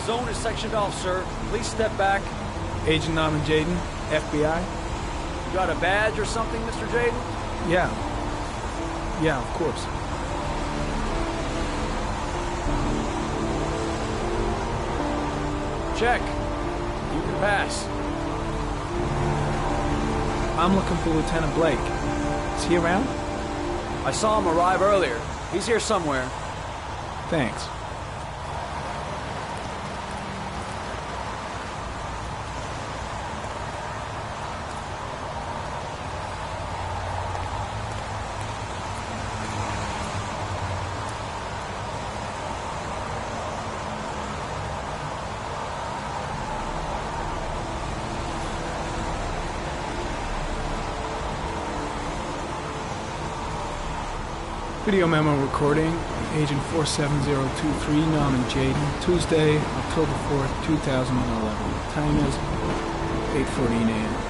zone is sectioned off, sir. Please step back. Agent Norman Jaden, FBI? You got a badge or something, Mr. Jaden? Yeah. Yeah, of course. Check. You can pass. I'm looking for Lieutenant Blake. Is he around? I saw him arrive earlier. He's here somewhere. Thanks. Video memo recording, Agent 47023, Norman Jaden, Tuesday, October 4th, 2011. Time is 8:14 a.m.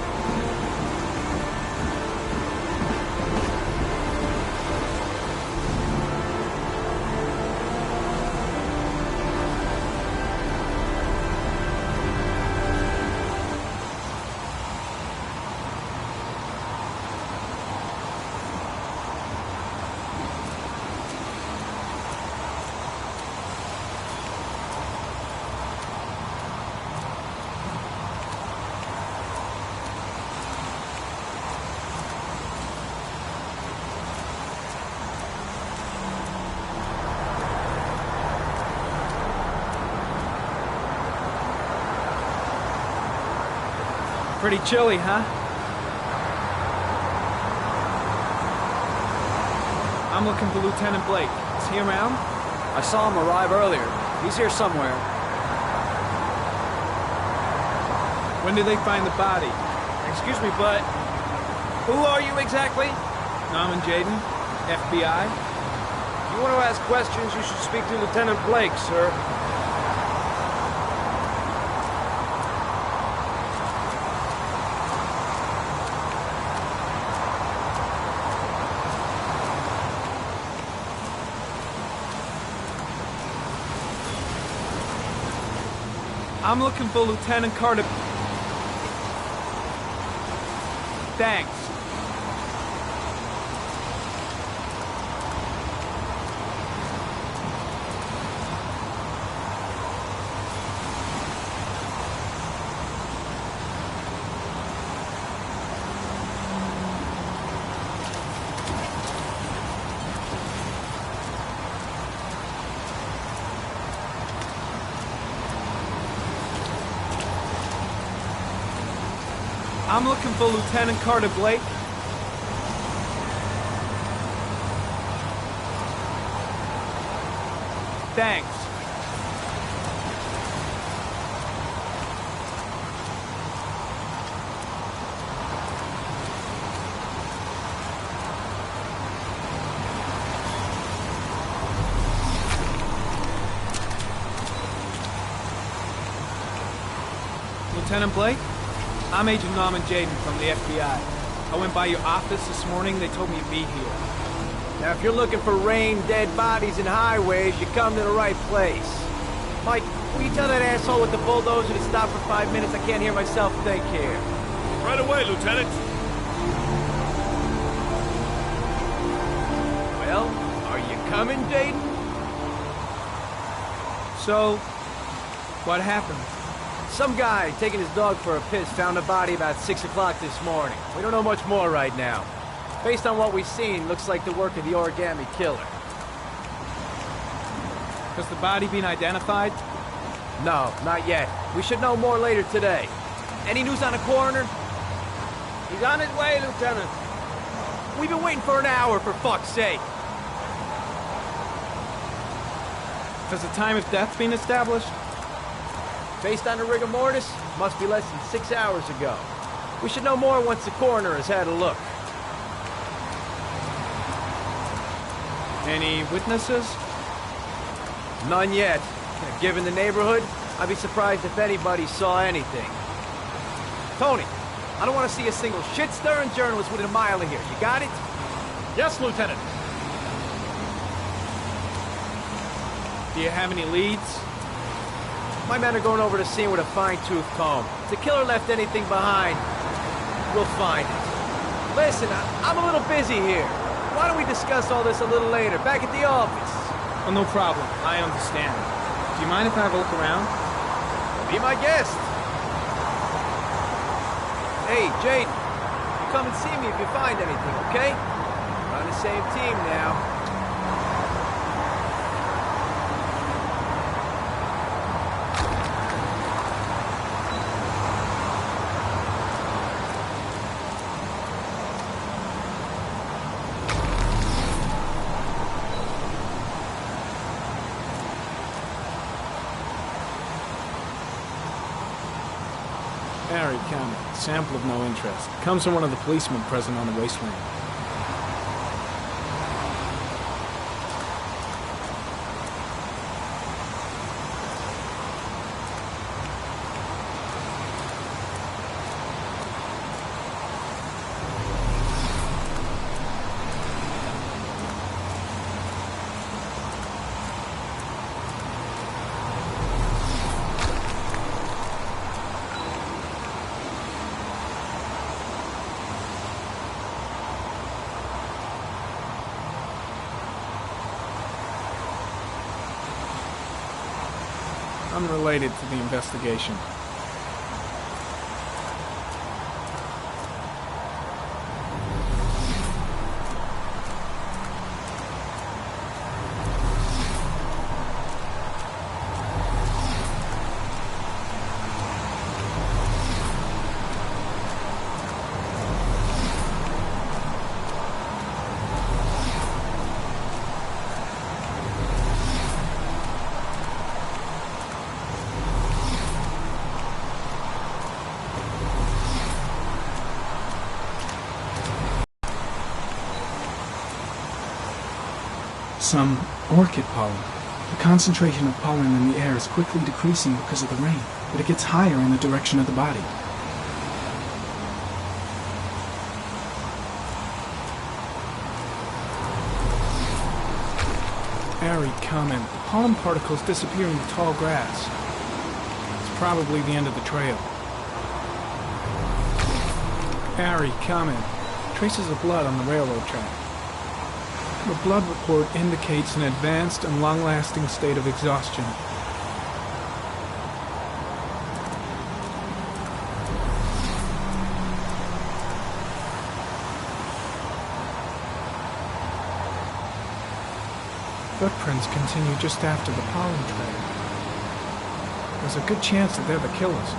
Pretty chilly, huh? I'm looking for Lieutenant Blake. Is he around? I saw him arrive earlier. He's here somewhere. When did they find the body? Excuse me, but who are you exactly? Norman Jaden, FBI. If you want to ask questions, you should speak to Lieutenant Blake, sir. I'm looking for Lieutenant Carter. Thanks. I'm looking for Lieutenant Carter Blake. Thanks. Lieutenant Blake? I'm Agent Norman Jaden from the FBI. I went by your office this morning. They told me you'd be here. Now, if you're looking for rain, dead bodies, and highways, you come to the right place. Mike, will you tell that asshole with the bulldozer to stop for 5 minutes? I can't hear myself think here. Right away, Lieutenant. Well, are you coming, Jaden? So, what happened? Some guy taking his dog for a piss found a body about 6 o'clock this morning. We don't know much more right now. Based on what we've seen, looks like the work of the origami killer. Has the body been identified? No, not yet. We should know more later today. Any news on the coroner? He's on his way, Lieutenant. We've been waiting for an hour, for fuck's sake. Has the time of death been established? Based on the rigor mortis, must be less than 6 hours ago. We should know more once the coroner has had a look. Any witnesses? None yet. Given the neighborhood, I'd be surprised if anybody saw anything. Tony, I don't want to see a single shit-stirring journalist within a mile of here. You got it? Yes, Lieutenant. Do you have any leads? My men are going over the scene with a fine-tooth comb. If the killer left anything behind, we'll find it. Listen, I'm a little busy here. Why don't we discuss all this a little later, back at the office? Oh, no problem. I understand. Do you mind if I have a look around? Be my guest. Hey, Jaden, you come and see me if you find anything, okay? We're on the same team now. Harry County. Sample of no interest. Comes from one of the policemen present on the wasteland. Unrelated to the investigation. Some orchid pollen. The concentration of pollen in the air is quickly decreasing because of the rain, but it gets higher in the direction of the body. Airy comment. The pollen particles disappear in the tall grass. It's probably the end of the trail. Airy comment. Traces of blood on the railroad track. The blood report indicates an advanced and long-lasting state of exhaustion. Footprints continue just after the pollen trail. There's a good chance that they're the killers.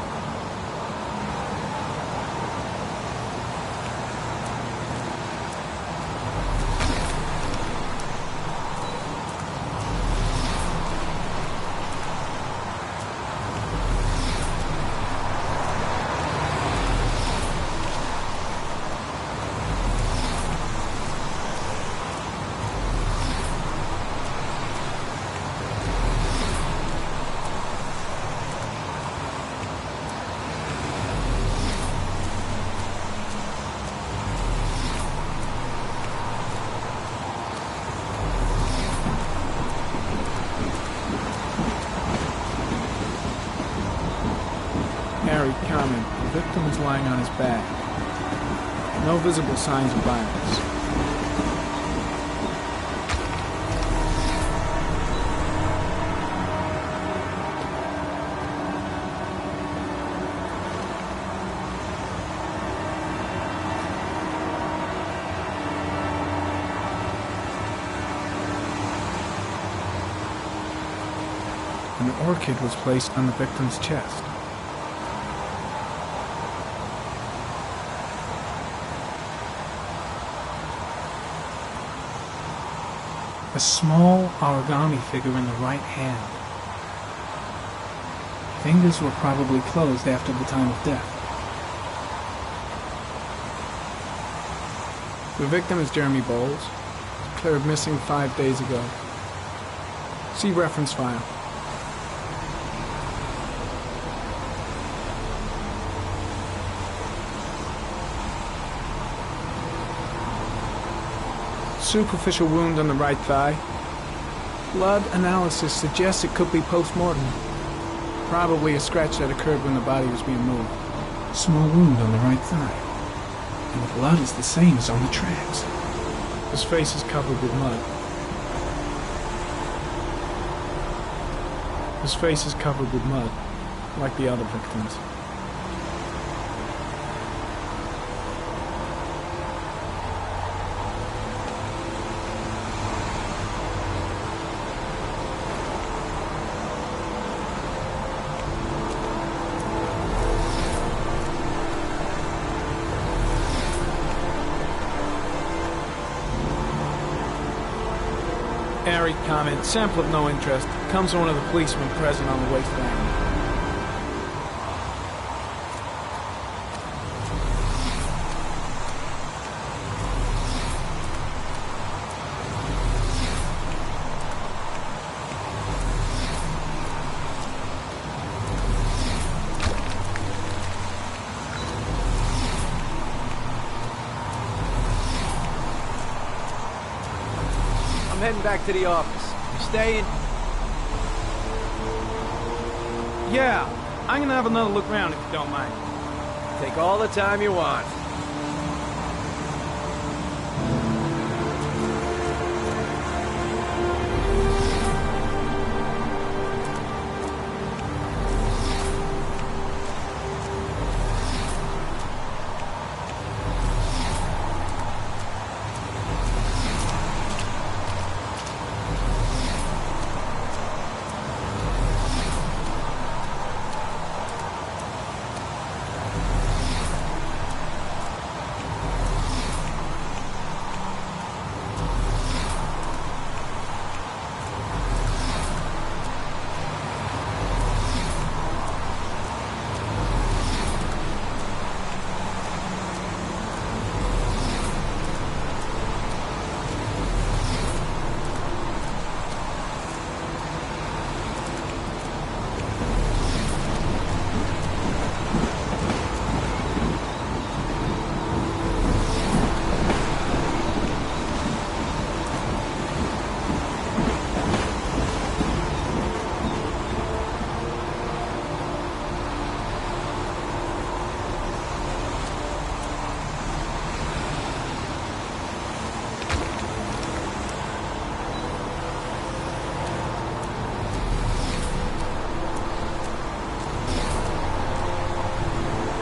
Harry comment. The victim is lying on his back. No visible signs of violence. An orchid was placed on the victim's chest. A small origami figure in the right hand. Fingers were probably closed after the time of death. The victim is Jeremy Bowles, declared missing 5 days ago. See reference file. Superficial wound on the right thigh. Blood analysis suggests it could be post-mortem. Probably a scratch that occurred when the body was being moved. Small wound on the right thigh. And the blood is the same as on the tracks. His face is covered with mud. His face is covered with mud, like the other victims. Harry comment, sample of no interest, comes from one of the policemen present on the way down. I'm heading back to the office. You staying? Yeah, I'm gonna have another look around if you don't mind. Take all the time you want.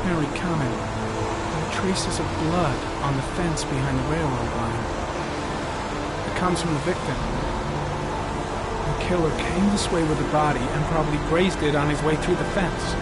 Harry comment, there are traces of blood on the fence behind the railroad line. It comes from the victim. The killer came this way with the body and probably grazed it on his way through the fence.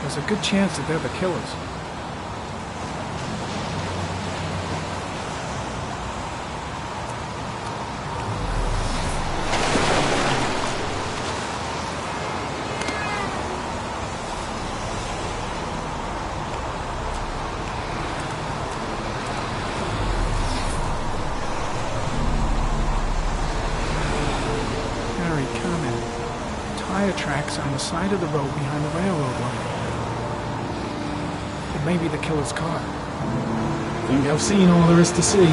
There's a good chance that they're the killers. tracks on the side of the road behind the railroad line. It may be the killer's car. Think I've seen all there is to see.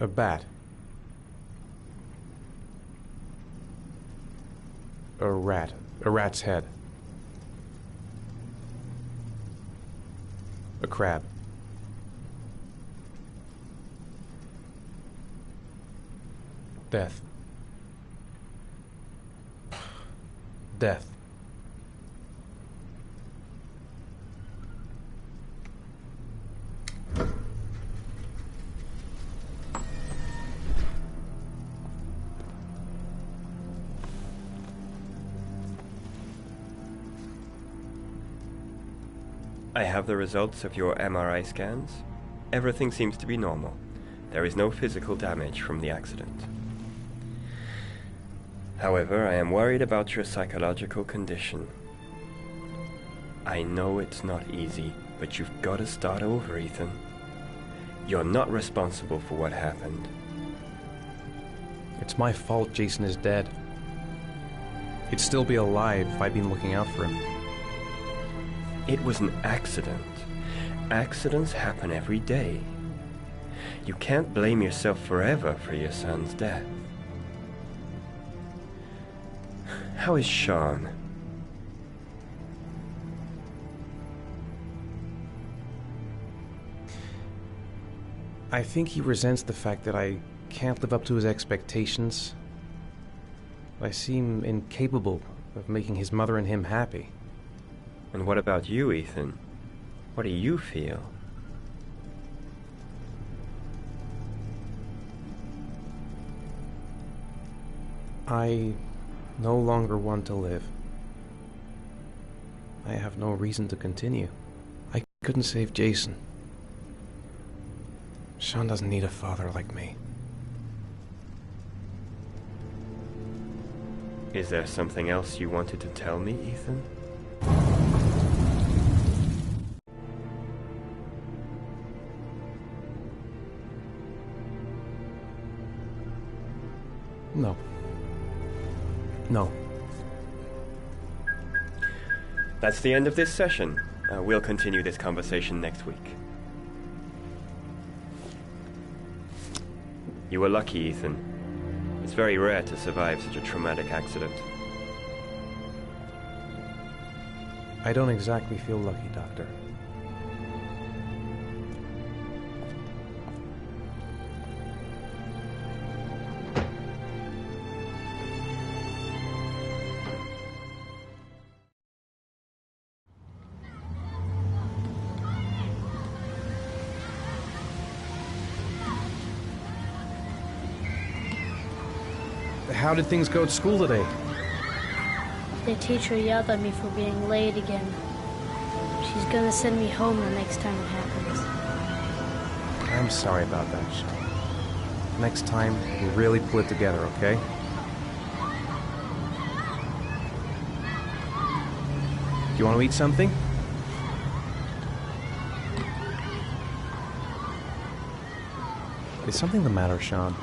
A bat. A rat. A rat's head. A crab. Death. Death. I have the results of your MRI scans. Everything seems to be normal. There is no physical damage from the accident. However, I am worried about your psychological condition. I know it's not easy, but you've got to start over, Ethan. You're not responsible for what happened. It's my fault Jason is dead. He'd still be alive if I'd been looking out for him. It was an accident. Accidents happen every day. You can't blame yourself forever for your son's death. How is Sean? I think he resents the fact that I can't live up to his expectations. I seem incapable of making his mother and him happy. And what about you, Ethan? What do you feel? I no longer want to live. I have no reason to continue. couldn't save Jason. Sean doesn't need a father like me. Is there something else you wanted to tell me, Ethan? No. No. That's the end of this session. We'll continue this conversation next week. You were lucky, Ethan. It's very rare to survive such a traumatic accident. I don't exactly feel lucky, Doctor. How did things go at school today? The teacher yelled at me for being late again. She's gonna send me home the next time it happens. I'm sorry about that, Sean. Next time, we'll really pull it together, okay? Do you want to eat something? Is something the matter, Sean?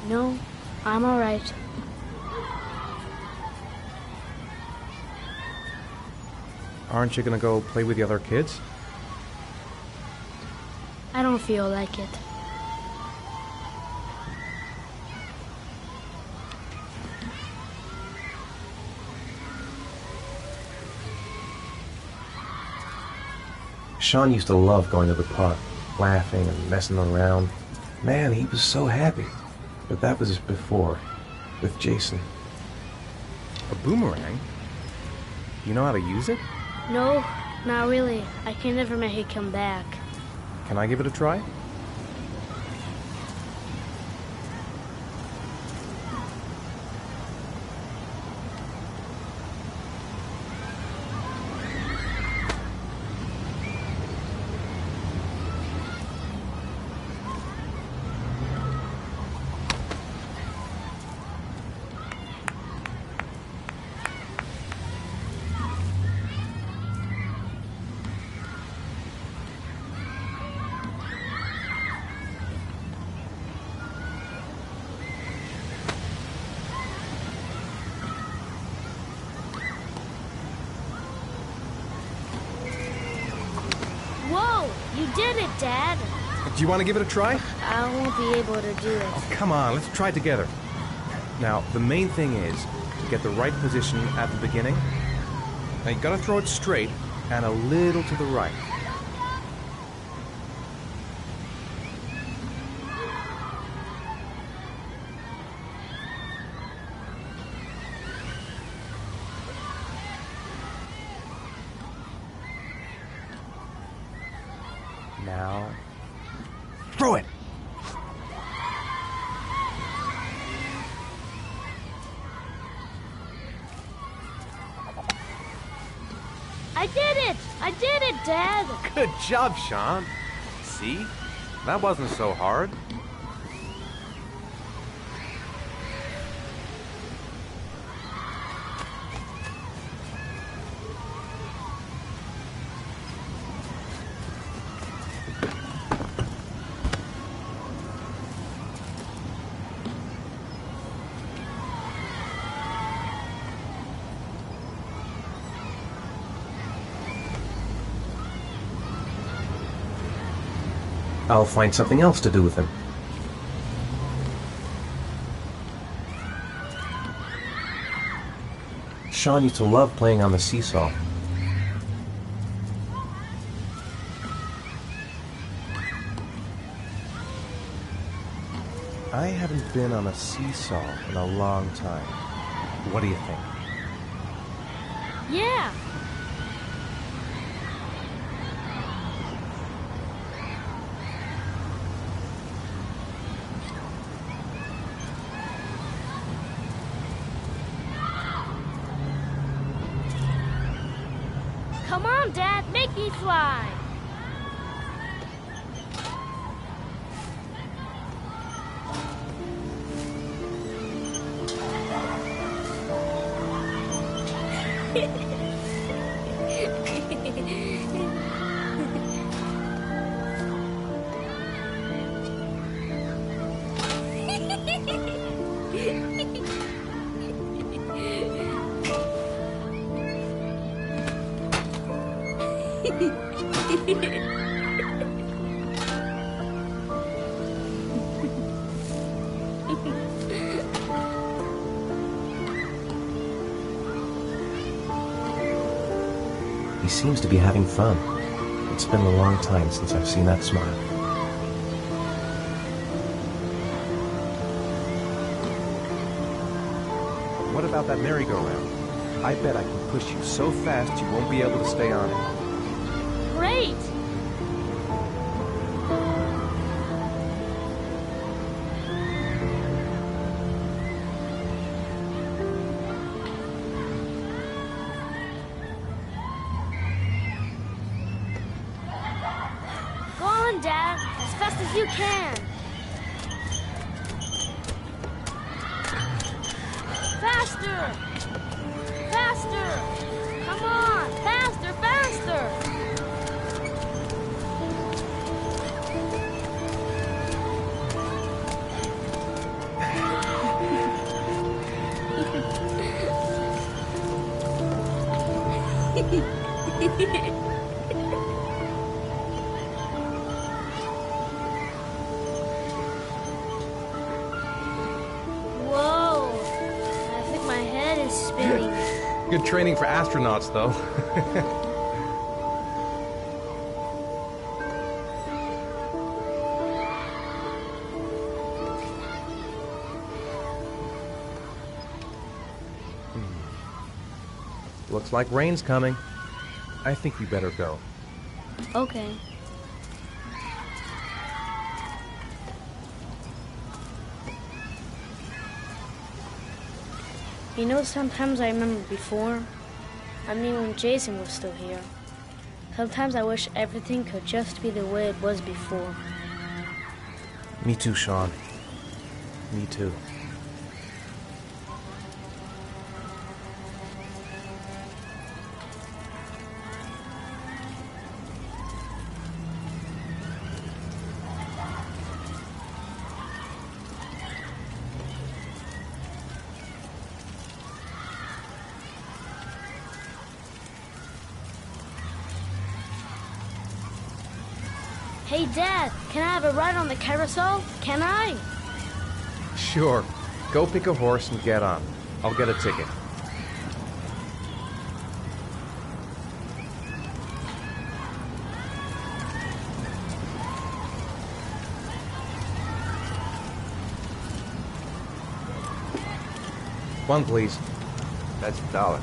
No, I'm alright. Aren't you gonna go play with the other kids? I don't feel like it. Sean used to love going to the park, laughing and messing around. Man, he was so happy. But that was before, with Jason. A boomerang? You know how to use it? No, not really. I can never make it come back. Can I give it a try? Whoa! You did it, Dad! Do you want to give it a try? I won't be able to do it. Oh, come on, let's try it together. Now, the main thing is to get the right position at the beginning. Now, you gotta throw it straight and a little to the right. Now, throw it! I did it! I did it, Dad! Good job, Sean. See? That wasn't so hard. I'll find something else to do with him. Sean used to love playing on the seesaw. I haven't been on a seesaw in a long time. What do you think? Yeah! on, Dad, make me fly. He seems to be having fun. It's been a long time since I've seen that smile. What about that merry-go-round? I bet I can push you so fast you won't be able to stay on it. Great! Go on, Dad, as fast as you can. Faster! Faster! Come on! Faster, faster! Whoa! I think my head is spinning. Good training for astronauts, though. Looks like rain's coming. I think we better go. Okay. You know, sometimes I remember before. I mean, when Jason was still here. Sometimes I wish everything could just be the way it was before. Me too, Sean. Me too. Hey, Dad, can I have a ride on the carousel? Can I? Sure. Go pick a horse and get on. I'll get a ticket. One, please. That's $1.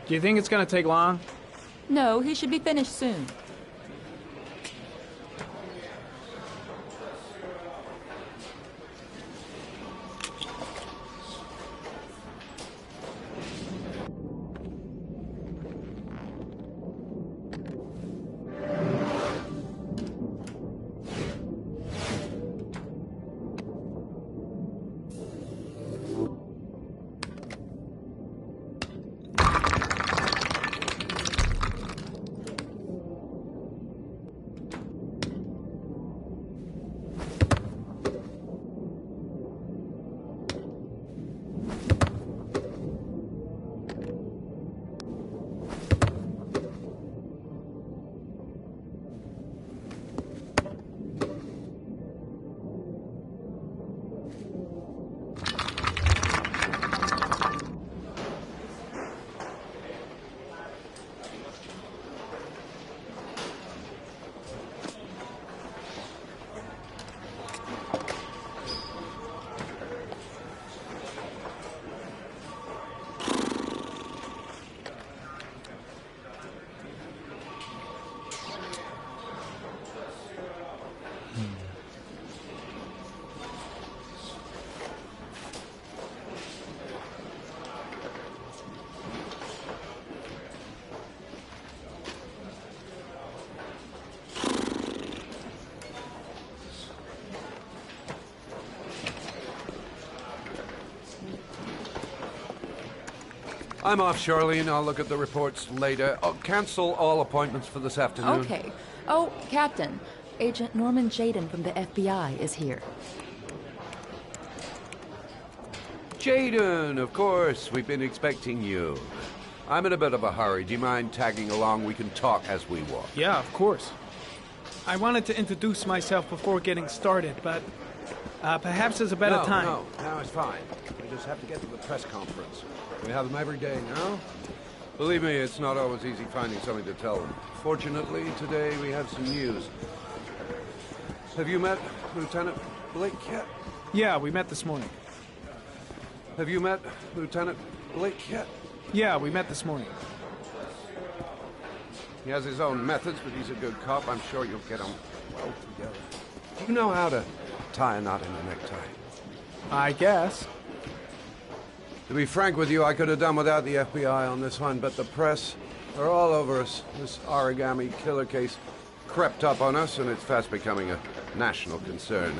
Do you think it's gonna take long? No, he should be finished soon. I'm off, Charlene. I'll look at the reports later. Oh, cancel all appointments for this afternoon. Okay. Oh, Captain. Agent Norman Jaden from the FBI is here. Jaden, of course. We've been expecting you. I'm in a bit of a hurry. Do you mind tagging along? We can talk as we walk. Yeah, of course. I wanted to introduce myself before getting started, but perhaps there's a better time. No, it's fine. We just have to get to the press conference. We have them every day now. Believe me, it's not always easy finding something to tell them. Fortunately, today we have some news. Have you met Lieutenant Blake yet? Yeah, we met this morning. Have you met Lieutenant Blake yet? Yeah, we met this morning. He has his own methods, but he's a good cop. I'm sure you'll get on well together. Do you know how to tie a knot in a necktie? I guess. To be frank with you, I could have done without the FBI on this one, but the press are all over us. This origami killer case crept up on us, and it's fast becoming a national concern.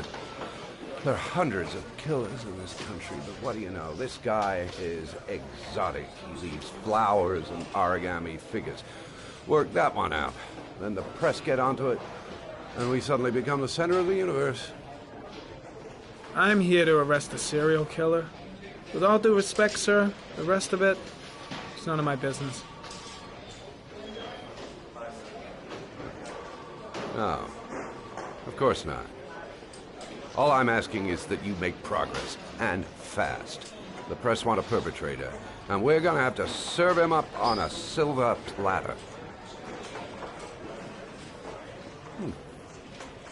There are hundreds of killers in this country, but what do you know? This guy is exotic. He leaves flowers and origami figures. Work that one out. Then the press get onto it, and we suddenly become the center of the universe. I'm here to arrest a serial killer. With all due respect, sir, the rest of it, it's none of my business. No, of course not. All I'm asking is that you make progress, and fast. The press want a perpetrator, and we're gonna have to serve him up on a silver platter.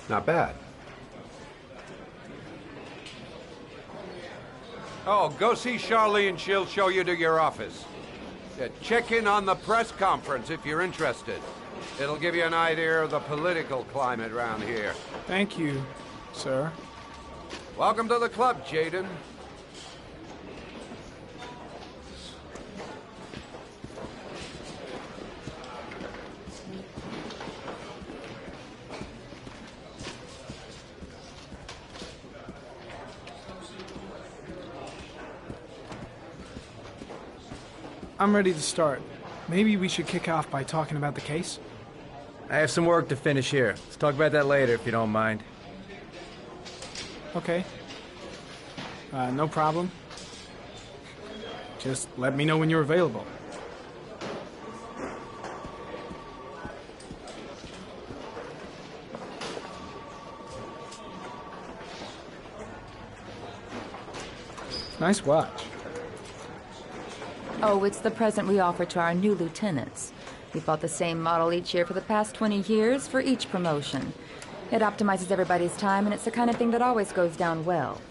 Not bad. Oh, go see Charlene. She'll show you to your office. Check in on the press conference if you're interested. It'll give you an idea of the political climate around here. Thank you, sir. Welcome to the club, Jaden. I'm ready to start. Maybe we should kick off by talking about the case? I have some work to finish here. Let's talk about that later, if you don't mind. Okay. No problem. Just let me know when you're available. Nice watch. Oh, it's the present we offer to our new lieutenants. We bought the same model each year for the past 20 years for each promotion. It optimizes everybody's time, and it's the kind of thing that always goes down well.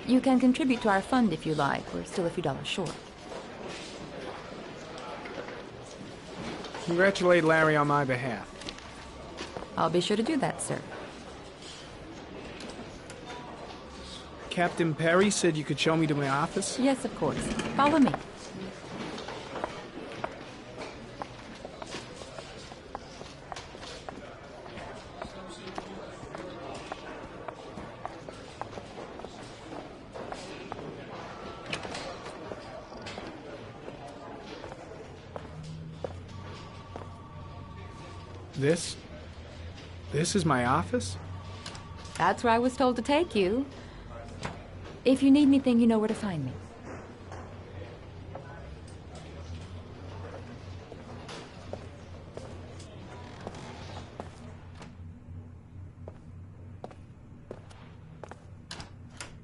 You can contribute to our fund if you like. We're still a few dollars short. Congratulate Larry on my behalf. I'll be sure to do that, sir. Captain Perry said you could show me to my office? Yes, of course. Follow me. This is my office? That's where I was told to take you. If you need anything, you know where to find me.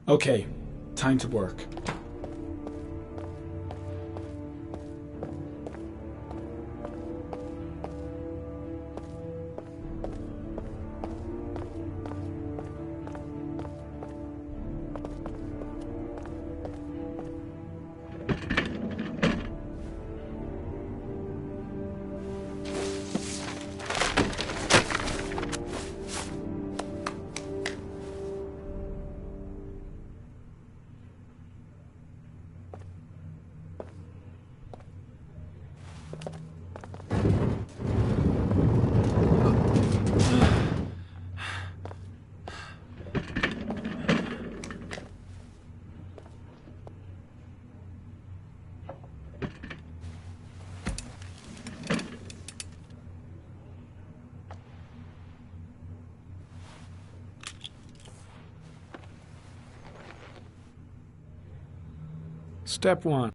Okay, time to work. Step 1.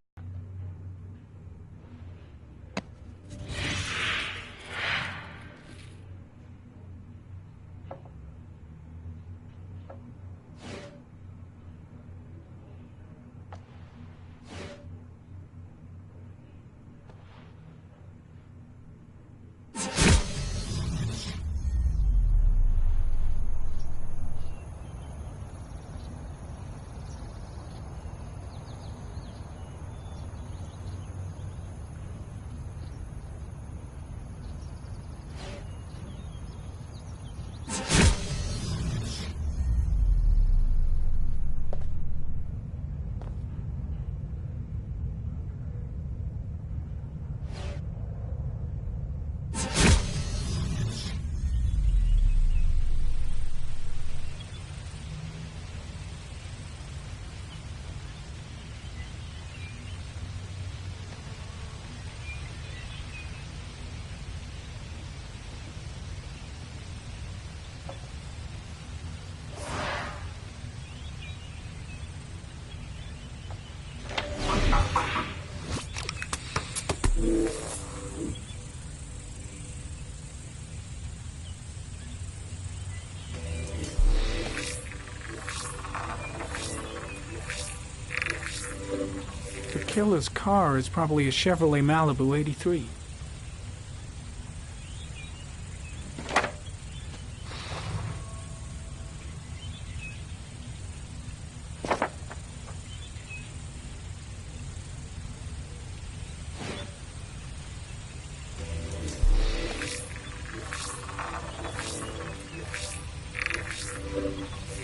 The killer's car is probably a Chevrolet Malibu 83.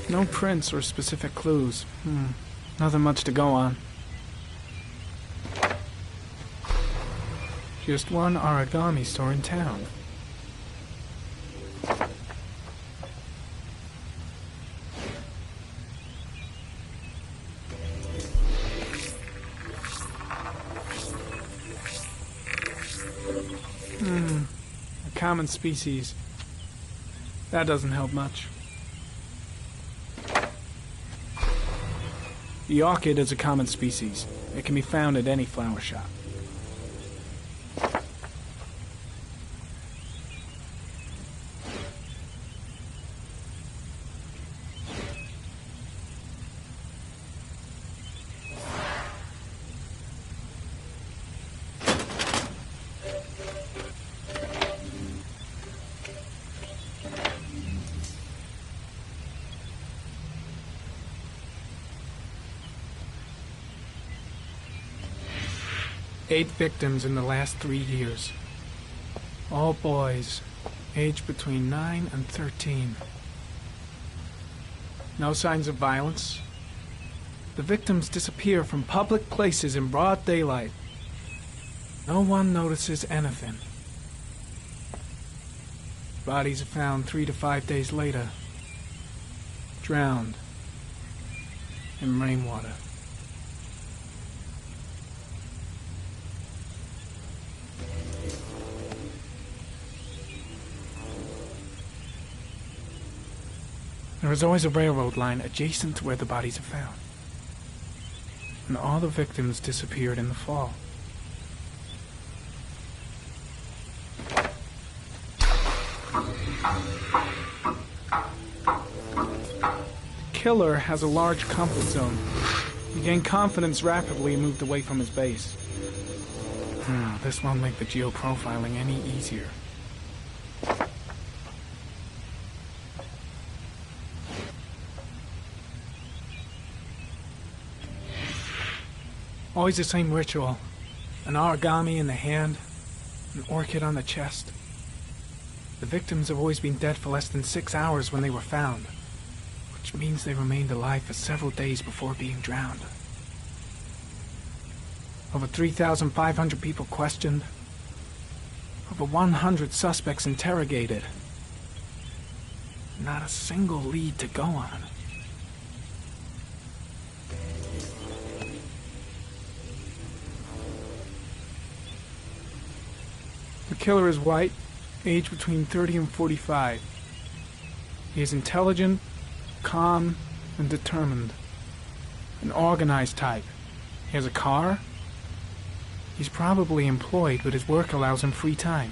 No prints or specific clues. Nothing much to go on. Just one origami store in town. A common species. That doesn't help much. The orchid is a common species. It can be found at any flower shop. Eight victims in the last 3 years. All boys, aged between 9 and 13. No signs of violence. The victims disappear from public places in broad daylight. No one notices anything. Bodies are found 3 to 5 days later, drowned in rainwater. There is always a railroad line adjacent to where the bodies are found. And all the victims disappeared in the fall. The killer has a large comfort zone. He gained confidence rapidly and moved away from his base. This won't make the geoprofiling any easier. Always the same ritual. An origami in the hand, an orchid on the chest. The victims have always been dead for less than 6 hours when they were found, which means they remained alive for several days before being drowned. Over 3,500 people questioned. Over 100 suspects interrogated. Not a single lead to go on. The killer is white, aged between 30 and 45. He is intelligent, calm, and determined. An organized type. He has a car. He's probably employed, but his work allows him free time.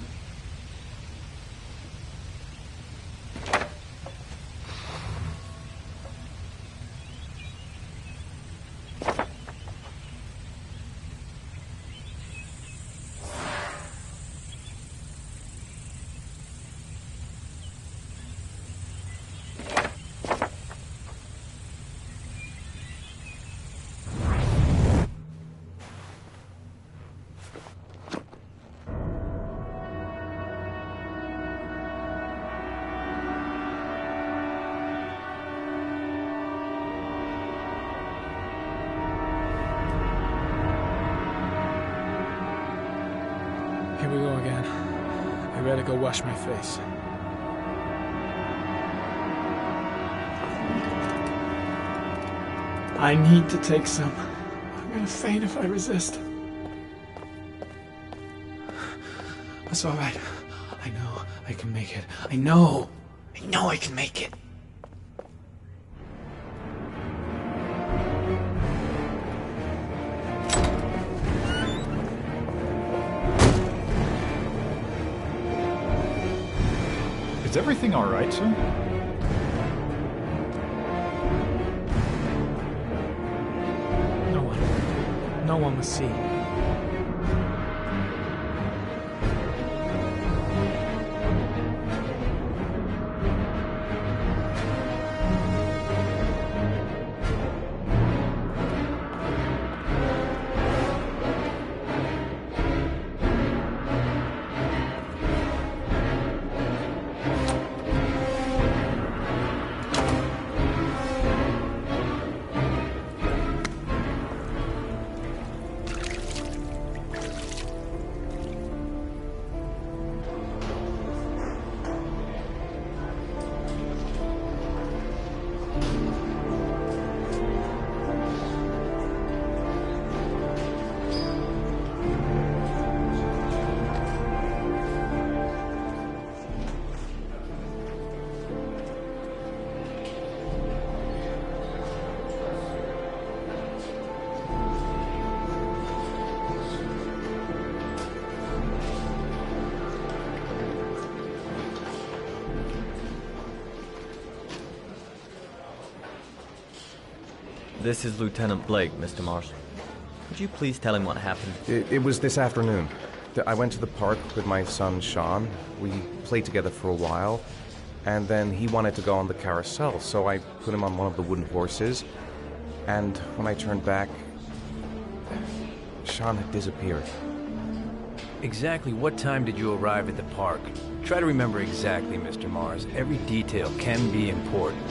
Here we go again. I better go wash my face. I need to take some. I'm gonna faint if I resist. That's all right. I know I can make it. I know I can make it. Is everything all right, sir? No one will see. This is Lieutenant Blake, Mr. Marshall. Could you please tell him what happened? It was this afternoon. I went to the park with my son, Sean. We played together for a while, and then he wanted to go on the carousel, so I put him on one of the wooden horses, and when I turned back, Sean had disappeared. Exactly what time did you arrive at the park? Try to remember exactly, Mr. Mars. Every detail can be important.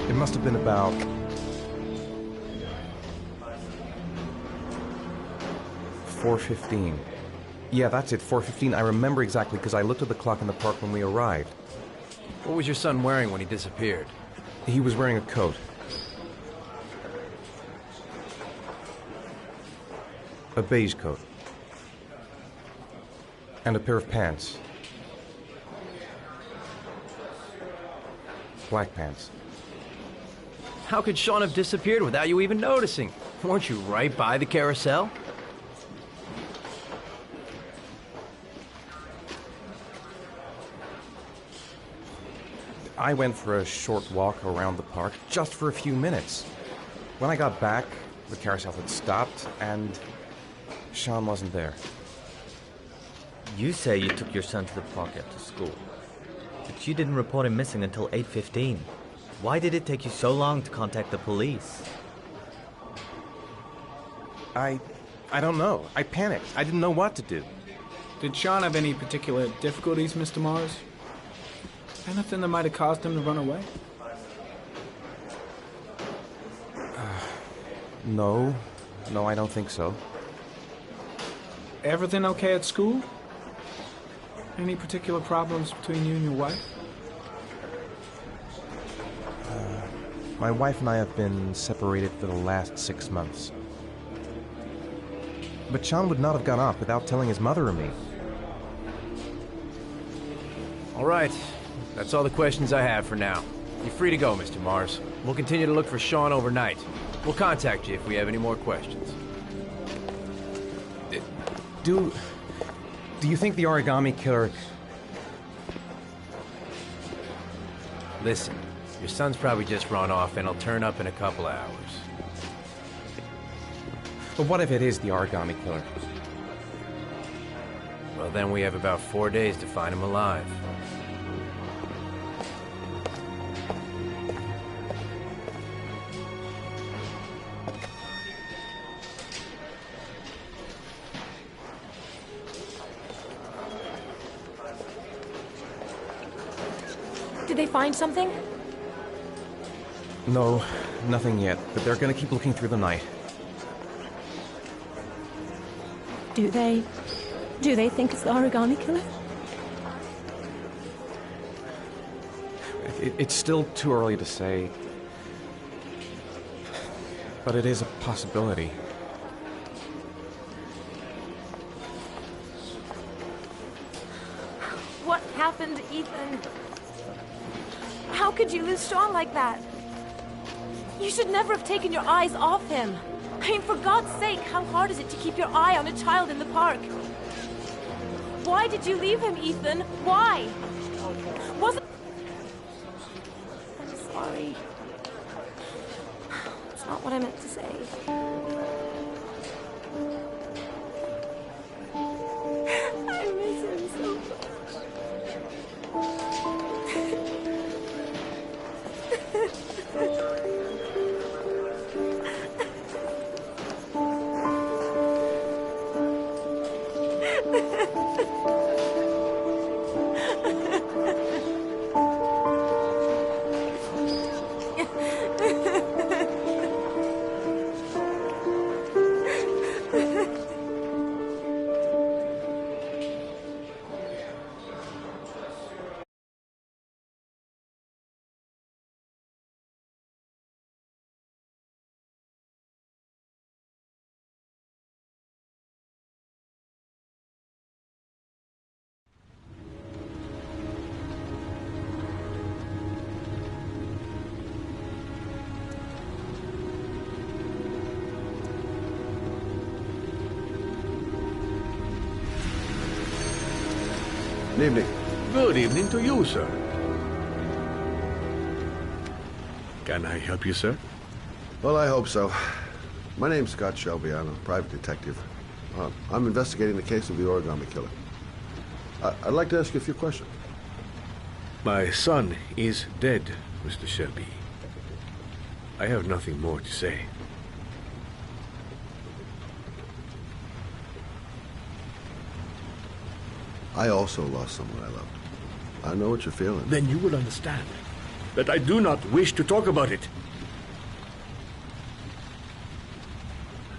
It must have been about 4:15. Yeah, that's it, 4:15. I remember exactly because I looked at the clock in the park when we arrived. What was your son wearing when he disappeared? He was wearing a coat. A beige coat. And a pair of pants. Black pants. How could Sean have disappeared without you even noticing? Weren't you right by the carousel? I went for a short walk around the park, just for a few minutes. When I got back, the carousel had stopped, and Sean wasn't there. You say you took your son to the park after school, but you didn't report him missing until 8:15. Why did it take you so long to contact the police? I don't know. I panicked. I didn't know what to do. Did Sean have any particular difficulties, Mr. Mars? Anything that might have caused him to run away? No. No, I don't think so. Everything okay at school? Any particular problems between you and your wife? My wife and I have been separated for the last 6 months. But Sean would not have gone off without telling his mother or me. All right. That's all the questions I have for now. You're free to go, Mr. Mars. We'll continue to look for Sean overnight. We'll contact you if we have any more questions. Do you think the origami killer... Listen, your son's probably just run off and he'll turn up in a couple of hours. But what if it is the origami killer? Well, then we have about 4 days to find him alive. Did they find something? No, nothing yet, but they're gonna keep looking through the night. Do they think it's the origami killer? It's still too early to say, but it is a possibility. What happened, Ethan? How could you lose Sean like that? You should never have taken your eyes off him. I mean, for God's sake, how hard is it to keep your eye on a child in the park? Why did you leave him, Ethan? Why? Wasn't... I'm sorry. It's not what I meant to say. I miss him so much. Good evening. Good evening to you, sir. Can I help you, sir? Well, I hope so. My name's Scott Shelby. I'm a private detective. I'm investigating the case of the origami killer. I'd like to ask you a few questions. My son is dead, Mr. Shelby. I have nothing more to say. I also lost someone I loved. I know what you're feeling. Then you will understand that I do not wish to talk about it.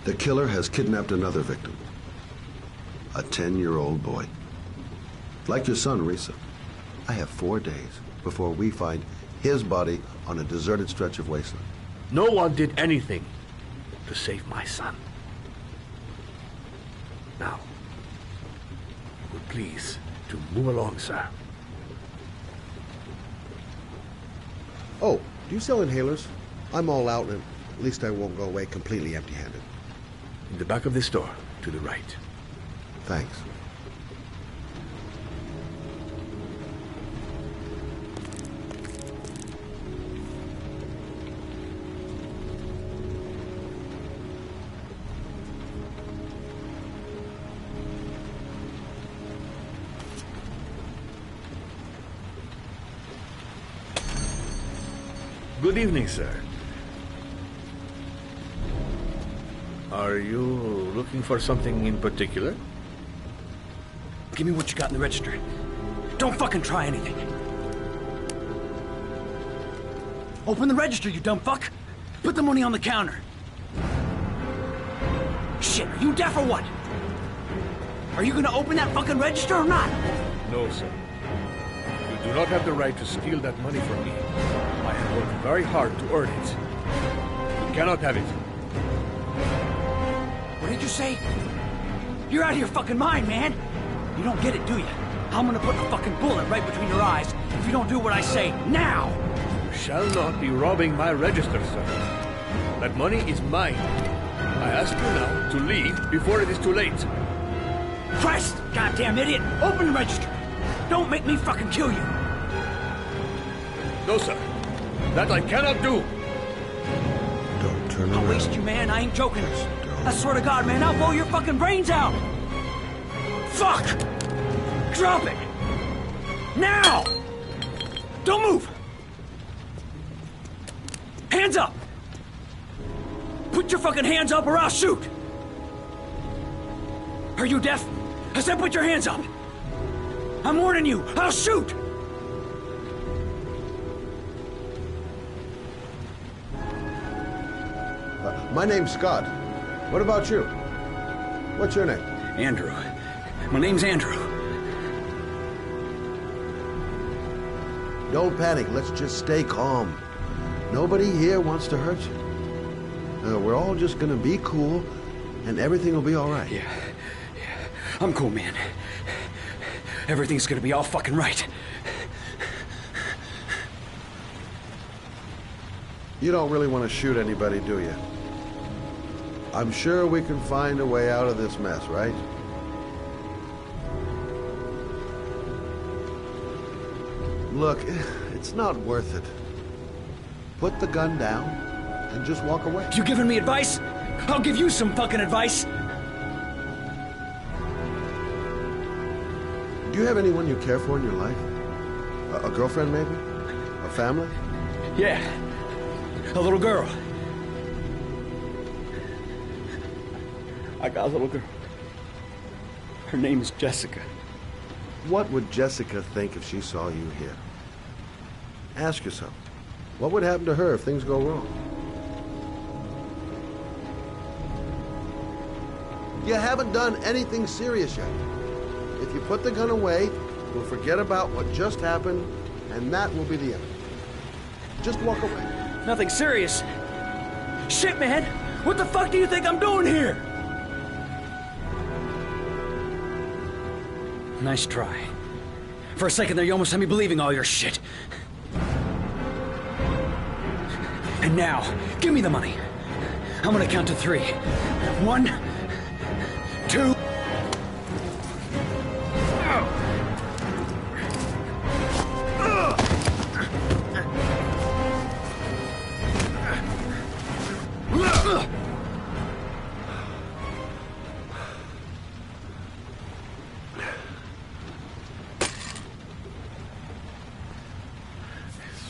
The killer has kidnapped another victim. A 10-year-old boy. Like your son, Risa. I have 4 days before we find his body on a deserted stretch of wasteland. No one did anything to save my son. Now, please, to move along, sir. Oh, do you sell inhalers? I'm all out, and at least I won't go away completely empty-handed. In the back of the store, to the right. Thanks. Good evening, sir. Are you looking for something in particular? Give me what you got in the register. Don't fucking try anything. Open the register, you dumb fuck. Put the money on the counter. Shit, are you deaf or what? Are you gonna open that fucking register or not? No, sir. You do not have the right to steal that money from me. I have worked very hard to earn it. You cannot have it. What did you say? You're out of your fucking mind, man. You don't get it, do you? I'm gonna put a fucking bullet right between your eyes if you don't do what I say now. You shall not be robbing my register, sir. That money is mine. I ask you now to leave before it is too late. Christ, goddamn idiot! Open the register. Don't make me fucking kill you. No, sir. That I cannot do. Don't turn I'll around. waste you, man. I ain't joking. I swear to God, man, I'll blow your fucking brains out. Fuck! Drop it! Now! Don't move! Hands up! Put your fucking hands up or I'll shoot! Are you deaf? I said put your hands up! I'm warning you, I'll shoot! My name's Scott. What about you? What's your name? Andrew. My name's Andrew. Don't panic. Let's just stay calm. Nobody here wants to hurt you. We're all just gonna be cool, and everything will be all right. Yeah. I'm cool, man. Everything's gonna be all fucking right. You don't really want to shoot anybody, do you? I'm sure we can find a way out of this mess, right? Look, it's not worth it. Put the gun down and just walk away. You giving me advice? I'll give you some fucking advice. Do you have anyone you care for in your life? A girlfriend, maybe? A family? Yeah. A little girl. I got a little girl. Her name is Jessica. What would Jessica think if she saw you here? Ask yourself, what would happen to her if things go wrong? You haven't done anything serious yet. If you put the gun away, we'll forget about what just happened, and that will be the end. Just walk away. Nothing serious. Shit, man! What the fuck do you think I'm doing here? Nice try. For a second there, you almost had me believing all your shit. And now, give me the money. I'm gonna count to 3. 1, 2...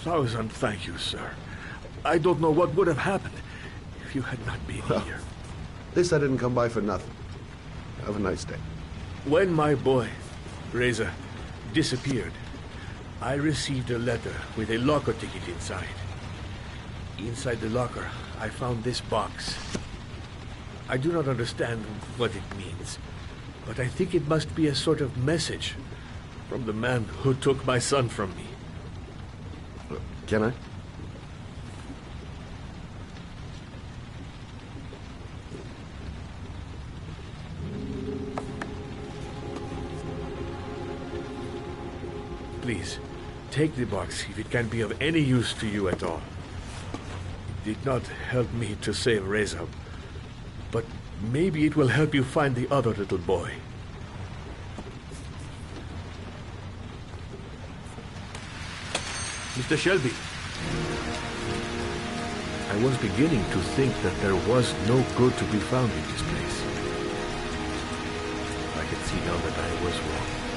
Thousand thank you, sir. I don't know what would have happened if you had not been here. At least I didn't come by for nothing. Have a nice day. When my boy Reza disappeared. I received a letter with a locker ticket inside. Inside the locker, I found this box. I do not understand what it means, but I think it must be a sort of message from the man who took my son from me. Can I? Please, take the box if it can be of any use to you at all. It did not help me to save Reza, but maybe it will help you find the other little boy. Mr. Shelby, I was beginning to think that there was no good to be found in this place. I can see now that I was wrong.